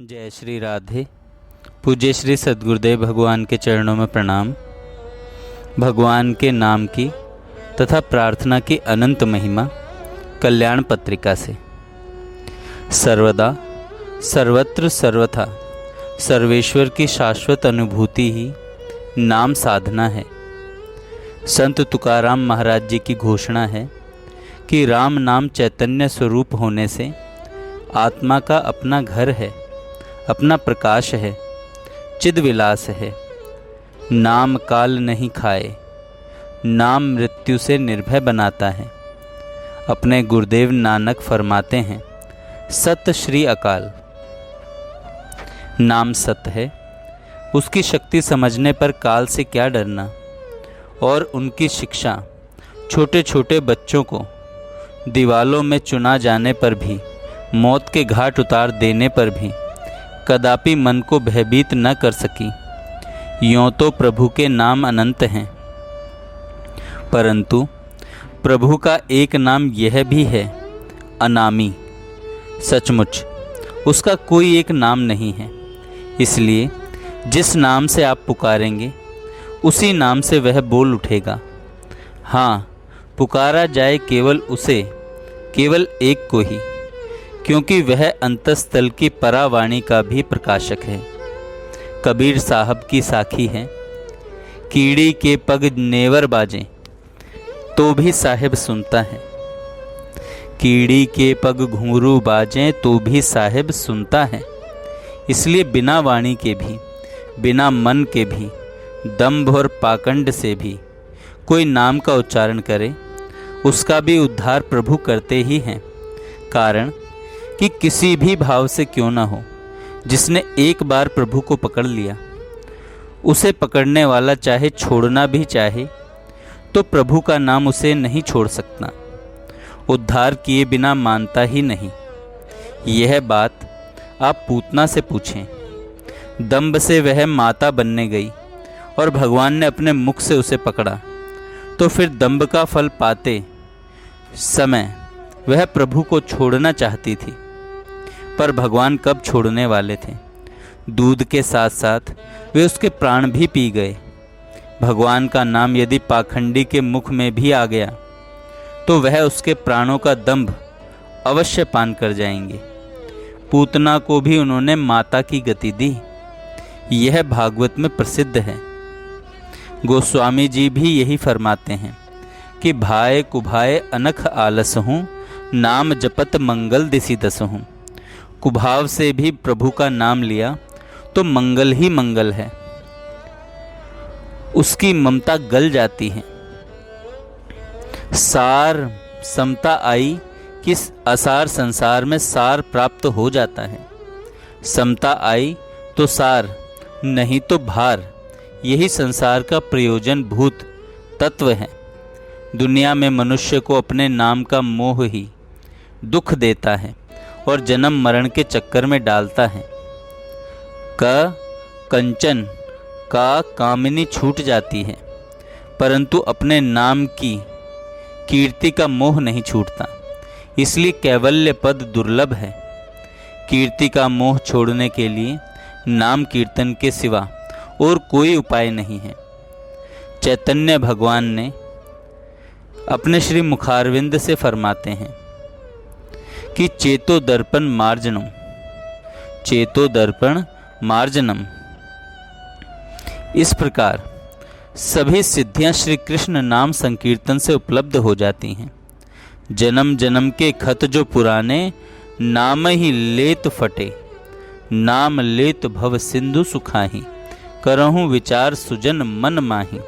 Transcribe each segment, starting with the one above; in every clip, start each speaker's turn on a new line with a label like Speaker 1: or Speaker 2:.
Speaker 1: जय श्री राधे। पूज्य श्री सद्गुरुदेव भगवान के चरणों में प्रणाम। भगवान के नाम की तथा प्रार्थना की अनंत महिमा कल्याण पत्रिका से। सर्वदा सर्वत्र सर्वथा सर्वेश्वर की शाश्वत अनुभूति ही नाम साधना है। संत तुकाराम महाराज जी की घोषणा है कि राम नाम चैतन्य स्वरूप होने से आत्मा का अपना घर है, अपना प्रकाश है, चिद विलास है। नाम काल नहीं खाए, नाम मृत्यु से निर्भय बनाता है। अपने गुरुदेव नानक फरमाते हैं, सत श्री अकाल। नाम सत्य है, उसकी शक्ति समझने पर काल से क्या डरना। और उनकी शिक्षा छोटे छोटे बच्चों को दीवालों में चुना जाने पर भी, मौत के घाट उतार देने पर भी कदापि मन को भयभीत न कर सकी। यों तो प्रभु के नाम अनंत हैं, परंतु प्रभु का एक नाम यह भी है, अनामी। सचमुच उसका कोई एक नाम नहीं है, इसलिए जिस नाम से आप पुकारेंगे उसी नाम से वह बोल उठेगा। हाँ, पुकारा जाए केवल उसे, केवल एक को ही, क्योंकि वह अंतस्थल की परावाणी का भी प्रकाशक है। कबीर साहब की साखी है, कीड़ी के पग नेवर बाजें तो भी साहिब सुनता है। कीड़ी के पग घुंघरू बाजें तो भी साहिब सुनता है। इसलिए बिना वाणी के भी, बिना मन के भी, दंभ और पाखंड से भी कोई नाम का उच्चारण करे, उसका भी उद्धार प्रभु करते ही हैं। कारण कि किसी भी भाव से क्यों ना हो, जिसने एक बार प्रभु को पकड़ लिया, उसे पकड़ने वाला चाहे छोड़ना भी चाहे तो प्रभु का नाम उसे नहीं छोड़ सकता। उद्धार किए बिना मानता ही नहीं। यह बात आप पूतना से पूछें। दंभ से वह माता बनने गई और भगवान ने अपने मुख से उसे पकड़ा, तो फिर दंभ का फल पाते समय वह प्रभु को छोड़ना चाहती थी, पर भगवान कब छोड़ने वाले थे। दूध के साथ साथ वे उसके प्राण भी पी गए। भगवान का नाम यदि पाखंडी के मुख में भी आ गया तो वह उसके प्राणों का दंभ अवश्य पान कर जाएंगे। पूतना को भी उन्होंने माता की गति दी, यह भागवत में प्रसिद्ध है। गोस्वामी जी भी यही फरमाते हैं कि भाए कुभाए अनख आलस हूँ, नाम जपत मंगल दिसी दस हूँ। कुभाव से भी प्रभु का नाम लिया तो मंगल ही मंगल है। उसकी ममता गल जाती है। सार समता आई कि असार संसार में सार प्राप्त हो जाता है। समता आई तो सार, नहीं तो भार। यही संसार का प्रयोजन भूत तत्व है। दुनिया में मनुष्य को अपने नाम का मोह ही दुख देता है और जन्म मरण के चक्कर में डालता है। कंचन का कामिनी छूट जाती है, परंतु अपने नाम की कीर्ति का मोह नहीं छूटता। इसलिए कैवल्य पद दुर्लभ है। कीर्ति का मोह छोड़ने के लिए नाम कीर्तन के सिवा और कोई उपाय नहीं है। चैतन्य भगवान ने अपने श्री मुखारविंद से फरमाते हैं कि चेतो दर्पण मार्जनम, चेतो दर्पण मार्जनम। इस प्रकार सभी सिद्धियां श्री कृष्ण नाम संकीर्तन से उपलब्ध हो जाती हैं। जन्म जन्म के खत जो पुराने, नाम ही लेत फटे, नाम लेत भव सिंधु सुखाही, करहूँ विचार सुजन मन माही।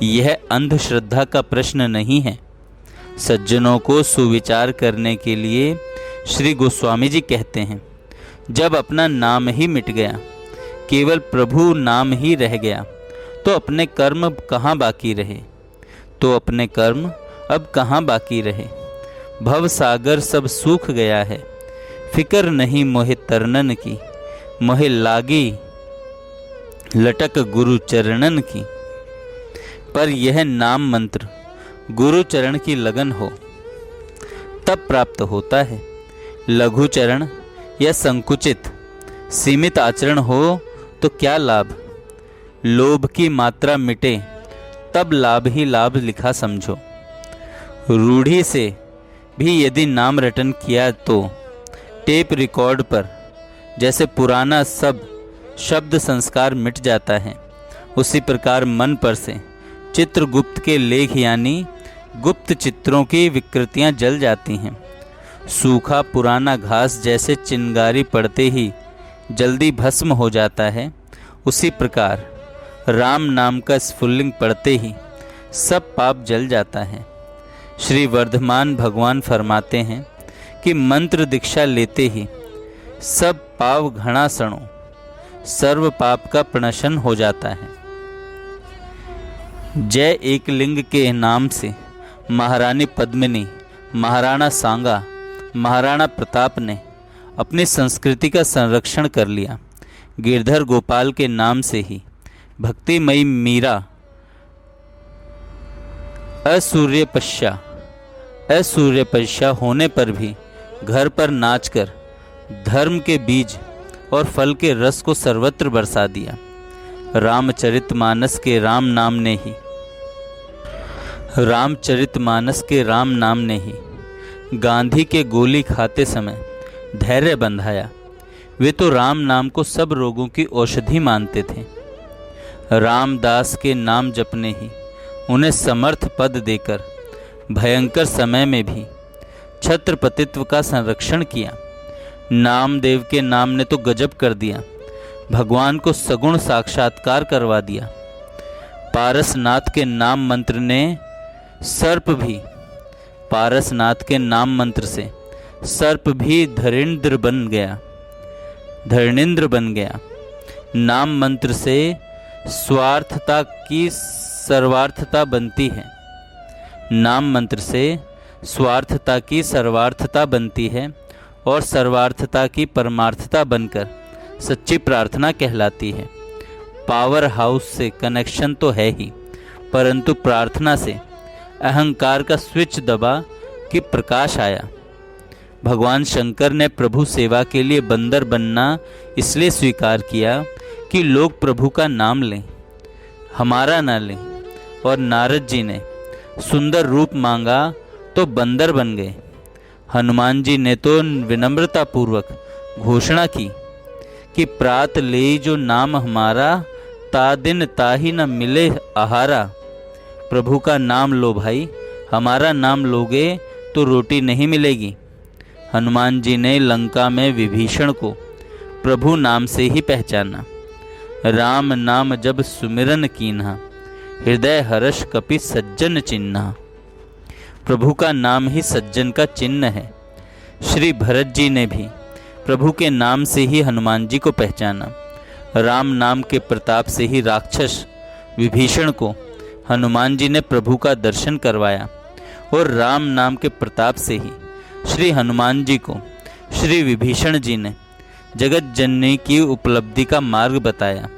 Speaker 1: यह अंधश्रद्धा का प्रश्न नहीं है। सज्जनों को सुविचार करने के लिए श्री गोस्वामी जी कहते हैं, जब अपना नाम ही मिट गया, केवल प्रभु नाम ही रह गया, तो अपने कर्म कहाँ बाकी रहे, तो अपने कर्म अब कहाँ बाकी रहे। भव सागर सब सूख गया है, फिकर नहीं मोहे तरनन की, मोहे लागी लटक गुरु चरणन की। पर यह नाम मंत्र गुरु चरण की लगन हो तब प्राप्त होता है। लघु चरण या संकुचित सीमित आचरण हो तो क्या लाभ। लोभ की मात्रा मिटे तब लाभ ही लाभ लिखा समझो। रूढ़ी से भी यदि नाम रटन किया तो टेप रिकॉर्ड पर जैसे पुराना सब शब्द संस्कार मिट जाता है, उसी प्रकार मन पर से चित्रगुप्त के लेख यानी गुप्त चित्रों की विकृतियां जल जाती हैं। सूखा पुराना घास जैसे चिंगारी पड़ते ही जल्दी भस्म हो जाता है, उसी प्रकार राम नाम का स्फुल्लिंग पड़ते ही सब पाप जल जाता है। श्री वर्धमान भगवान फरमाते हैं कि मंत्र दीक्षा लेते ही सब पाप घना सणो, सर्व पाप का प्रणशन हो जाता है। जय एक लिंग के नाम से महारानी पद्मिनी, महाराणा सांगा, महाराणा प्रताप ने अपनी संस्कृति का संरक्षण कर लिया। गिरधर गोपाल के नाम से ही भक्तिमयी मीरा असूर्यपश्या होने पर भी घर पर नाचकर धर्म के बीज और फल के रस को सर्वत्र बरसा दिया। रामचरितमानस के राम नाम ने ही गांधी के गोली खाते समय धैर्य बंधाया। वे तो राम नाम को सब रोगों की औषधि मानते थे। रामदास के नाम जपने ही उन्हें समर्थ पद देकर भयंकर समय में भी छत्रपतित्व का संरक्षण किया। नामदेव के नाम ने तो गजब कर दिया, भगवान को सगुण साक्षात्कार करवा दिया। पारसनाथ के नाम मंत्र से सर्प भी धरणींद्र बन गया। नाम मंत्र से स्वार्थता की सर्वार्थता बनती है। नाम मंत्र से स्वार्थता की सर्वार्थता बनती है और सर्वार्थता की परमार्थता बनकर सच्ची प्रार्थना कहलाती है। पावर हाउस से कनेक्शन तो है ही, परंतु प्रार्थना से अहंकार का स्विच दबा कि प्रकाश आया। भगवान शंकर ने प्रभु सेवा के लिए बंदर बनना इसलिए स्वीकार किया कि लोग प्रभु का नाम लें, हमारा ना लें। और नारद जी ने सुंदर रूप मांगा तो बंदर बन गए। हनुमान जी ने तो विनम्रता पूर्वक घोषणा की कि प्रात ले जो नाम हमारा, ता दिन ताही न मिले आहारा। प्रभु का नाम लो भाई, हमारा नाम लोगे तो रोटी नहीं मिलेगी। हनुमान जी ने लंका में विभीषण को प्रभु नाम से ही पहचाना। राम नाम जब सुमिरन कीन्हा, हृदय हर्ष कपि सज्जन चिन्हा। प्रभु का नाम ही सज्जन का चिन्ह है। श्री भरत जी ने भी प्रभु के नाम से ही हनुमान जी को पहचाना। राम नाम के प्रताप से ही राक्षस विभीषण को हनुमान जी ने प्रभु का दर्शन करवाया और राम नाम के प्रताप से ही श्री हनुमान जी को श्री विभीषण जी ने जगत जननी की उपलब्धि का मार्ग बताया।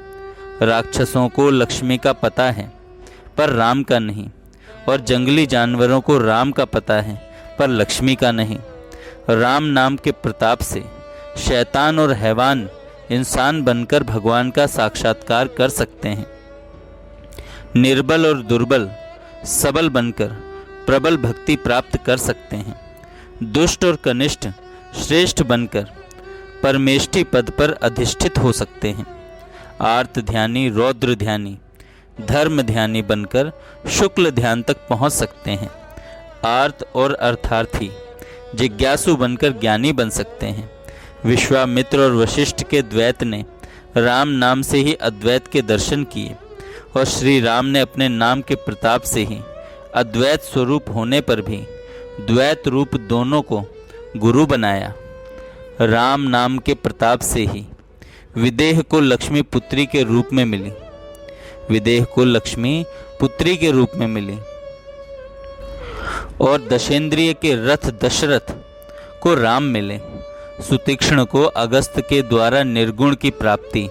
Speaker 1: राक्षसों को लक्ष्मी का पता है पर राम का नहीं, और जंगली जानवरों को राम का पता है पर लक्ष्मी का नहीं। राम नाम के प्रताप से शैतान और हैवान इंसान बनकर भगवान का साक्षात्कार कर सकते हैं। निर्बल और दुर्बल सबल बनकर प्रबल भक्ति प्राप्त कर सकते हैं। दुष्ट और कनिष्ठ श्रेष्ठ बनकर परमेष्टि पद पर अधिष्ठित हो सकते हैं। आर्त ध्यानी, रौद्र ध्यानी, धर्म ध्यानी बनकर शुक्ल ध्यान तक पहुंच सकते हैं। आर्त और अर्थार्थी जिज्ञासु बनकर ज्ञानी बन सकते हैं। विश्वामित्र और वशिष्ठ के द्वैत ने राम नाम से ही अद्वैत के दर्शन किए और श्री राम ने अपने नाम के प्रताप से ही अद्वैत स्वरूप होने पर भी द्वैत रूप दोनों को गुरु बनाया। राम नाम के प्रताप से ही विदेह को लक्ष्मी पुत्री के रूप में मिली। और दशेंद्रिय के रथ दशरथ को राम मिले। सुतीक्ष्ण को अगस्त के द्वारा निर्गुण की प्राप्ति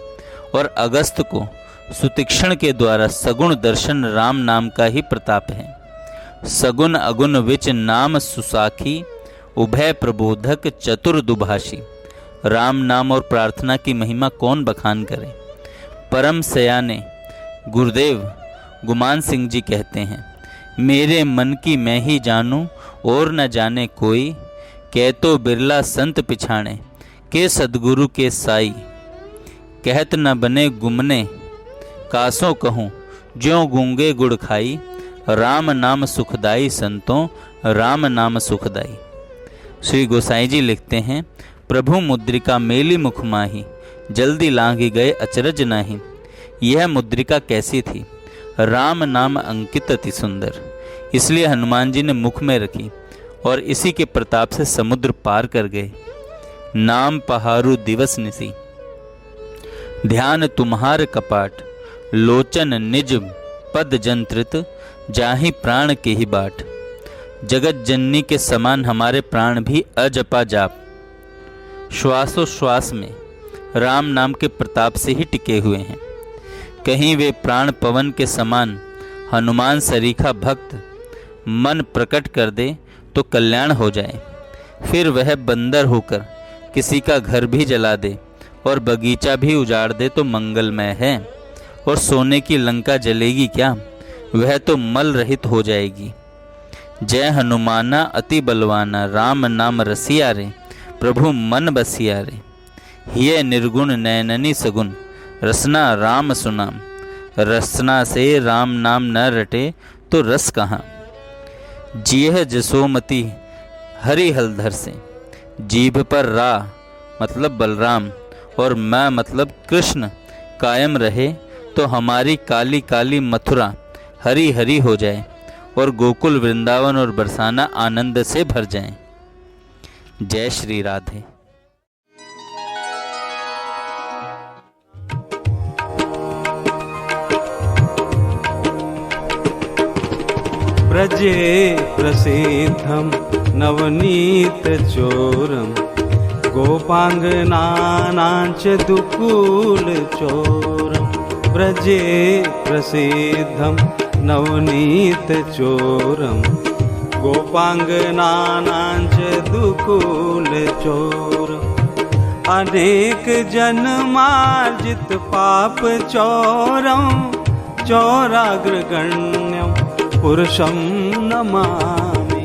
Speaker 1: और अगस्त को सुतीक्ष्ण के द्वारा सगुण दर्शन राम नाम का ही प्रताप है। सगुण अगुण विच नाम सुसाखी, उभय प्रबोधक चतुर दुभाषी। राम नाम और प्रार्थना की महिमा कौन बखान करे। परम सयाने गुरुदेव गुमान सिंह जी कहते हैं, मेरे मन की मैं ही जानूं और न जाने कोई, कह तो बिरला संत पिछाणे के सदगुरु के साई। कहत न बने गुमने कासों कहूँ ज्यों गूंगे गुड़ खाई, राम नाम सुखदाई संतों राम नाम सुखदाई। श्री गोसाई जी लिखते हैं, प्रभु मुद्रिका मेली मुख माही, जल्दी लांघी गए अचरज नाही। यह मुद्रिका कैसी थी? राम नाम अंकित अति सुंदर, इसलिए हनुमान जी ने मुख में रखी और इसी के प्रताप से समुद्र पार कर गए। नाम पहारु दिवस निसी, ध्यान तुम्हार कपाट, लोचन निज पद जंत्रित, जाहि प्राण के ही बाट। जगत जननी के समान हमारे प्राण भी अजपा जाप, श्वासोश्वास में राम नाम के प्रताप से ही टिके हुए हैं। कहीं वे प्राण पवन के समान हनुमान सरीखा भक्त मन प्रकट कर दे तो कल्याण हो जाए, फिर वह बंदर होकर किसी का घर भी जला दे और बगीचा भी उजाड़ दे तो मंगलमय है। और सोने की लंका जलेगी क्या? वह तो मल रहित हो जाएगी। जय हनुमाना अति बलवाना, राम नाम रसिया रे, प्रभु मन बसिया रे। हिय निर्गुण नैननी सगुन, रसना राम सुनाम। रसना से राम नाम न रटे तो रस कहाँ। जियह जसोमती हरि हलधर से, जीभ पर रा मतलब बलराम और मैं मतलब कृष्ण कायम रहे तो हमारी काली काली मथुरा हरी हरी हो जाए और गोकुल वृंदावन और बरसाना आनंद से भर जाएं। जय श्री राधे।
Speaker 2: ब्रजे प्रसिद्धं नवनीत चोरम, गोपांगनानांच दुकूल चोरम। ब्रजे प्रसिद्धं नवनीत चोरम, गोपांगनानांच दुकूल चोरम। अनेक जन्मार्जित पाप चोरम, चोराग्रगण्यम पुरुषं नमामि।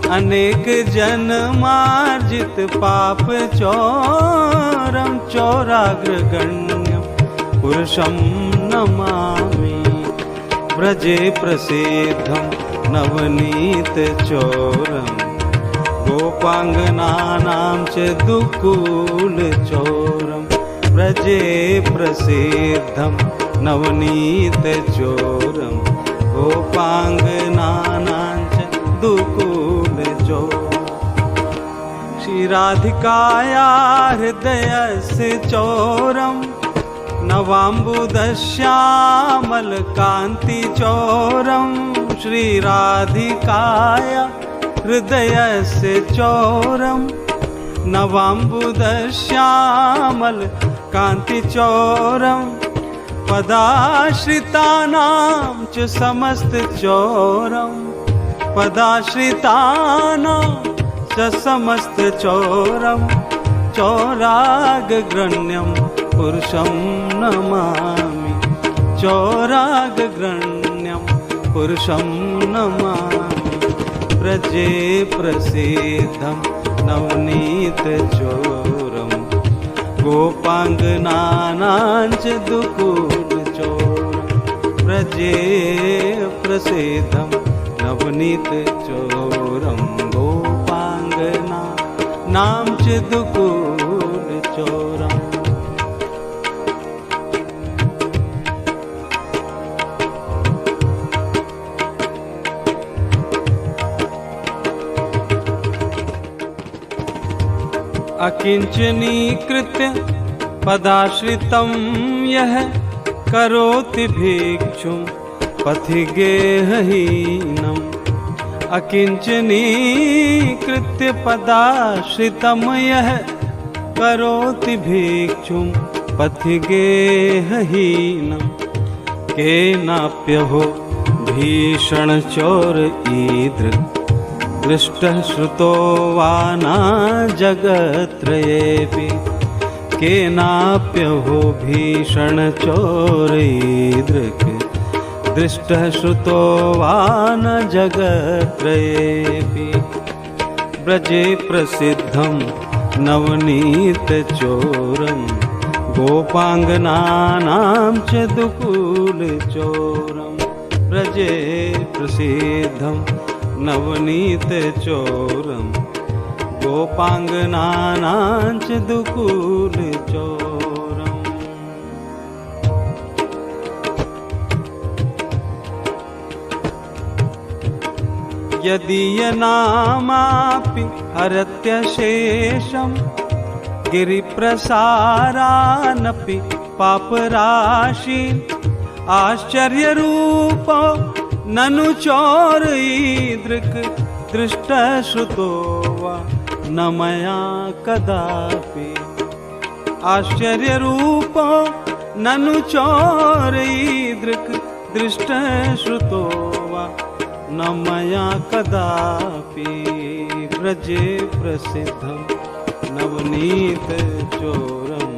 Speaker 2: अनेक जन्मार्जित पाप चोरम, चोराग्रगण्यम पुरुषं नमामि। ब्रजे प्रसिद्धं नवनीत चोरम, गोपांगनानां च दुकूल चोरम। ब्रजे प्रसिद्धं नवनीत चोरम, गोपांगनानां च दुकूल चोरम। श्री राधिकाया हृदयस्य चोरम, नवाम्बुदश्यामल कांति चोरम। श्री राधिकाया हृदयस्य चोरम, नवाम्बुदश्यामल कांति चोरम। पदाश्रितानां च समस्त चोरम, पदाश्रितानां च समस्त चोरम। चोराग्रगण्यं पुरुषं नमामि, चोराग्रगण्यं पुरुषं नमामि। ब्रजे प्रसिद्धं नवनीत चोरम, गोपांगनानां च दुकूल चोरम। ब्रजे प्रसिद्धं नवनीत चोरम, गोपांगनानां च दुकूल चोरम। अकिंचनीकृत्य पदाश्रितं यः, करोति भिक्षुं पथिगेहहीनम्। अकिंचनीकृत्य पदाश्रितं यः, करोति भिक्षुं पथिगेहहीनम्। केनाप्यहो भीषण चोर ईदृक्, दृष्टः श्रुतो वा न जगत्त्रयेऽपि केनाप्यहो भीषणचोरैर्दृक् दृष्टः श्रुतो वा न जगत्त्रयेऽपि ब्रजे प्रसिद्धं नवनीतचोरं गोपाङ्गनानां च दुकूलचोरं ब्रजे प्रसिद्धं नवनीतचोरं गोपाङ्गनानां च दुकूलचोरम् यदीयनामापि हरत्यशेषं गिरिप्रसारानपि पापराशिं आश्चर्यरूपो ननु चोरैर्दृक् दृष्टश्रुतो वा न मया कदापि आश्चर्यरूपो ननु चोरैर्दृक् दृष्टश्रुतो वा न मया कदापि ब्रजे प्रसिद्धं नवनीतचोरं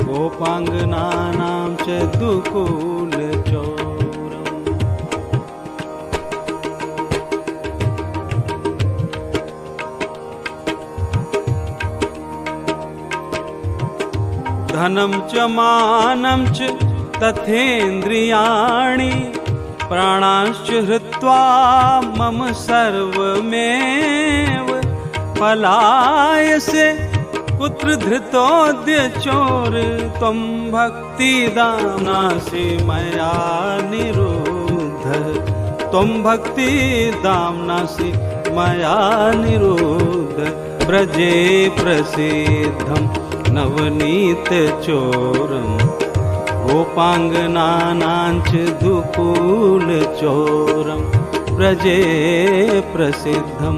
Speaker 2: गोपाङ्गनानां च दुकूलचोरम् धनं च मानं च तथेन्द्रियाणि प्राणांश्च हृत्वा मम सर्वमेव पलायसे पुत्रधृतोऽद्य चोर त्वं भक्तिदाम्नासि मया निरुद्धः त्वं भक्तिदाम्नासि मया निरुद्धः ब्रजे प्रसिद्धं नवनीतचोरं गोपाङ्गनानां च दुकूलचोरं ब्रजे प्रसिद्धं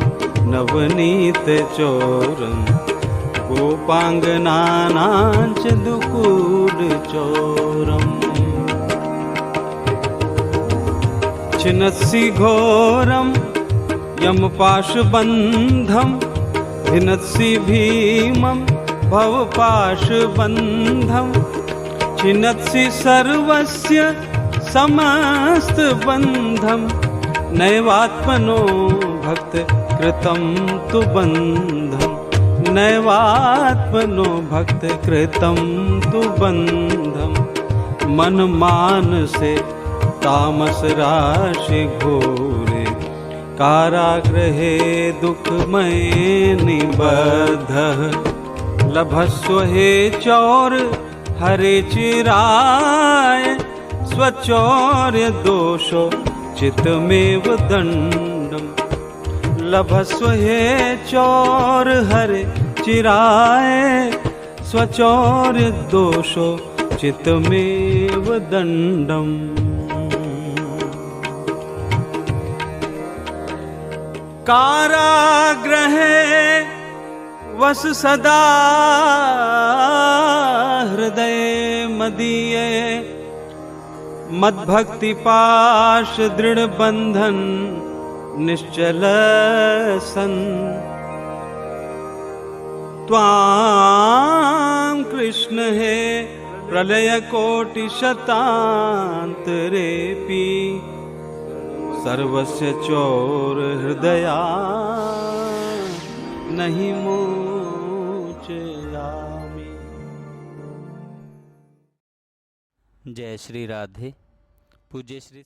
Speaker 2: नवनीतचोरं गोपाङ्गनानां च दुकूलचोरम् छिनत्सि घोरं यमपाशबन्धं भिनत्सि भीमं भवपाशबन्धं छिनत्सि सर्वस्य समस्तबन्धं नैवात्मनो भक्तकृतं तु बन्धं नैवात्मनो भक्तकृतं तु बन्धं मनमानसे तामस राशि घोरे कारागृहे दुःखमये निबद्धः लभस्व हे चौर हरे चिराय स्वचौर्य दोषो चित्तमेव दण्डं लभस्व हे चौर हरे चिराय स्वचौर्य दोषो चित्तमेव दण्डम् कारागृहे वस सदा हृदय मदीये मद्भक्तिपाश दृढ़ बंधन निश्चल सन त्वां कृष्ण हे प्रलय कोटि शतान्तरेऽपि सर्वस्य चोर हृदया नहीं मोचयामि।
Speaker 1: जय श्री राधे। पूज्य श्री